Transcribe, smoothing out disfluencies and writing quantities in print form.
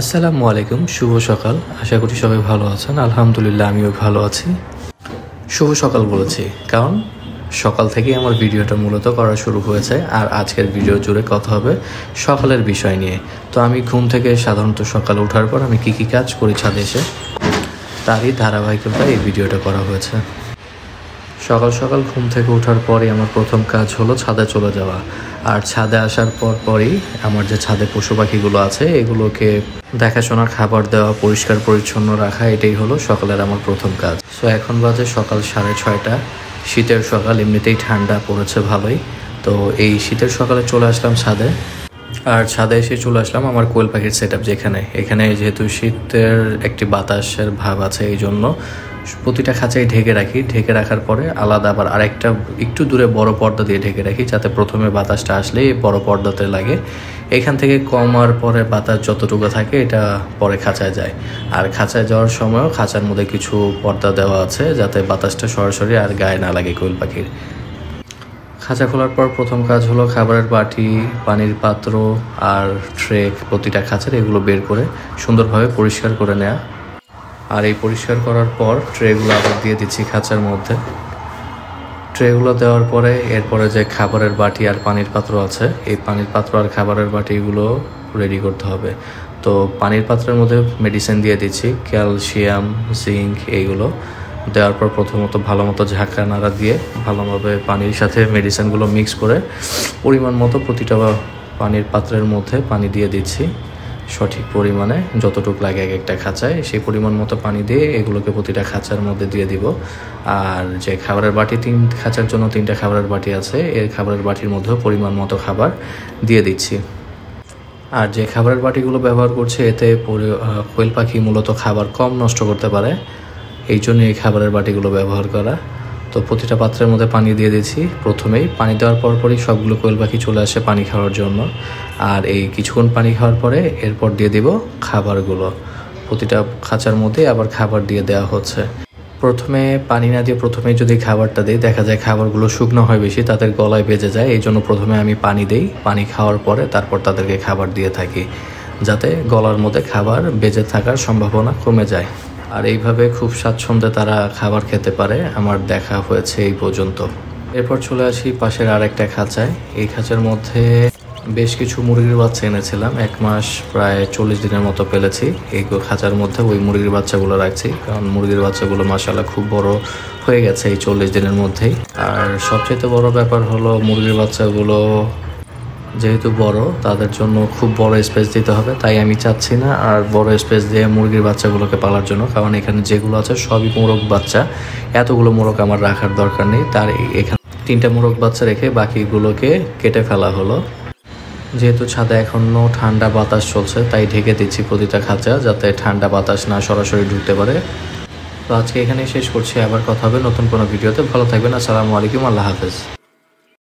আসসালামু আলাইকুম, শুভ সকাল। আশা করি সবাই ভালো আছেন। আলহামদুলিল্লাহ আমিও ভালো আছি। শুভ সকাল বলেছি কারণ সকাল থেকেই আমার ভিডিওটা মূলত করা শুরু হয়েছে, আর আজকের ভিডিও জুড়ে কথা হবে সকালের বিষয় নিয়ে। তো আমি ঘুম থেকে সাধারণত সকালে ওঠার পর আমি কী কাজ করি ছাদে এসে, তারই ধারাবাহিকতায় এই ভিডিওটা করা হয়েছে। সকাল সকাল ঘুম থেকে ওঠার পরে আমার প্রথম কাজ হলো ছাদে চলে যাওয়া। আর ছাদে আসার পরই আমার যে ছাদে পশু পাখিগুলো আছে এগুলোকে দেখাশোনা, খাবার দেওয়া, পরিষ্কার পরিচ্ছন্ন রাখা, এটাই হলো সকালের আমার প্রথম কাজ। সো এখন বাজে সকাল 6:30। শীতের সকাল, এমনিতেই ঠান্ডা পড়েছে ভালোই। তো এই শীতের সকালে চলে আসলাম ছাদে। আর ছাদে এসে চলে আসলাম আমার কোয়েল পাখির সেট আপ এখানে যেহেতু শীতের একটি বাতাসের ভাব আছে, এই জন্য প্রতিটা খাঁচাই ঢেকে রাখার পরে আলাদা আবার আরেকটা একটু দূরে বড় পর্দা দিয়ে ঢেকে রাখি, যাতে প্রথমে বাতাসটা আসলে এই বড় পর্দাতে লাগে। এখান থেকে কমার পরে বাতাস যতটুকু থাকে এটা পরে খাঁচায় যায়। আর খাঁচায় যাওয়ার সময়ও খাঁচার মধ্যে কিছু পর্দা দেওয়া আছে যাতে বাতাসটা সরাসরি আর গায়ে না লাগে কোয়েল পাখির। খাঁচা খোলার পর প্রথম কাজ হলো খাবারের বাটি, পানির পাত্র আর ট্রে প্রতিটা খাঁচার এগুলো বের করে সুন্দরভাবে পরিষ্কার করে নেওয়া। আর এই পরিষ্কার করার পর ট্রেগুলো আবার দিয়ে দিচ্ছি খাঁচার মধ্যে। ট্রেগুলো দেওয়ার পরে এরপরে যে খাবারের বাটি আর পানির পাত্র আছে, এই পানির পাত্র আর খাবারের বাটিগুলো রেডি করতে হবে। তো পানির পাত্রের মধ্যে মেডিসিন দিয়ে দিচ্ছি, ক্যালসিয়াম, জিঙ্ক, এইগুলো দেওয়ার পর প্রথমত ভালো মতো ঝাঁকা নাড়া দিয়ে ভালোভাবে পানির সাথে মেডিসিনগুলো মিক্স করে পরিমাণ মতো প্রতিটা পানির পাত্রের মধ্যে পানি দিয়ে দিচ্ছি। সঠিক পরিমাণে যতটুকু লাগে এক একটা খাঁচায় সেই পরিমাণ মতো পানি দিয়ে এগুলোকে প্রতিটা খাঁচার মধ্যে দিয়ে দিব। আর যে খাবারের বাটি, খাঁচার জন্য 3টা খাবারের বাটি আছে, এর খাবারের বাটির মধ্যেও পরিমাণ মতো খাবার দিয়ে দিচ্ছি। আর যে খাবারের বাটিগুলো ব্যবহার করছে এতে কোয়েল পাখি মূলত খাবার কম নষ্ট করতে পারে, এই জন্য এই খাবারের বাটিগুলো ব্যবহার করা। তো প্রতিটা পাত্রের মধ্যে পানি দিয়ে দিয়েছি। প্রথমেই পানি দেওয়ার পরই সবগুলো কোয়েল পাখি চলে আসে পানি খাওয়ার জন্য। আর এই কিছুক্ষণ পানি খাওয়ার পরে এরপর দিয়ে দিব খাবারগুলো। প্রতিটা খাঁচার মধ্যে আবার খাবার দিয়ে দেওয়া হচ্ছে। প্রথমে পানি না দিয়ে প্রথমেই যদি খাবারটা দিই, দেখা যায় খাবারগুলো শুকনো হয় বেশি, তাদের গলায় বেজে যায়। এই জন্য প্রথমে আমি পানি দিই, পানি খাওয়ার পরে তারপর তাদেরকে খাবার দিয়ে থাকি, যাতে গলার মধ্যে খাবার বেজে থাকার সম্ভাবনা কমে যায়। আর এইভাবে খুব স্বাচ্ছন্দ্যে তারা খাবার খেতে পারে, আমার দেখা হয়েছে এই পর্যন্ত। এরপর চলে আসি পাশের আরেকটা খাঁচায়। এই খাঁচার মধ্যে বেশ কিছু মুরগির বাচ্চা এনেছিলাম, 1 মাস প্রায় 40 দিনের মতো পেলেছি। এই খাঁচার মধ্যে ওই মুরগির বাচ্চাগুলো রাখছি, কারণ মুরগির বাচ্চাগুলো মাশাআল্লাহ খুব বড় হয়ে গেছে এই 40 দিনের মধ্যেই। আর সবচেয়ে বড় ব্যাপার হলো মুরগির বাচ্চাগুলো যেহেতু বড়, তাদের জন্য খুব বড় স্পেস দিতে হবে, তাই আমি চাচ্ছি না আর বড় স্পেস দিয়ে মুরগির বাচ্চাগুলোকে পালার জন্য, কারণ এখানে যেগুলো আছে সবই মোরগ বাচ্চা। এতগুলো মোরগ আমার রাখার দরকার নেই। তার এখানে 3টা মোরগ বাচ্চা রেখে বাকিগুলোকে কেটে ফেলা হলো। যেহেতু ছাদে এখনও ঠান্ডা বাতাস চলছে, তাই ঢেকে দিচ্ছি প্রতিটা খাঁচা, যাতে ঠান্ডা বাতাস না সরাসরি ঢুকতে পারে। তো আজকে এখানেই শেষ করছি, আবার কথা হবে নতুন কোনো ভিডিওতে। ভালো থাকবেন। আসসালামু আলাইকুম, আল্লাহ হাফেজ।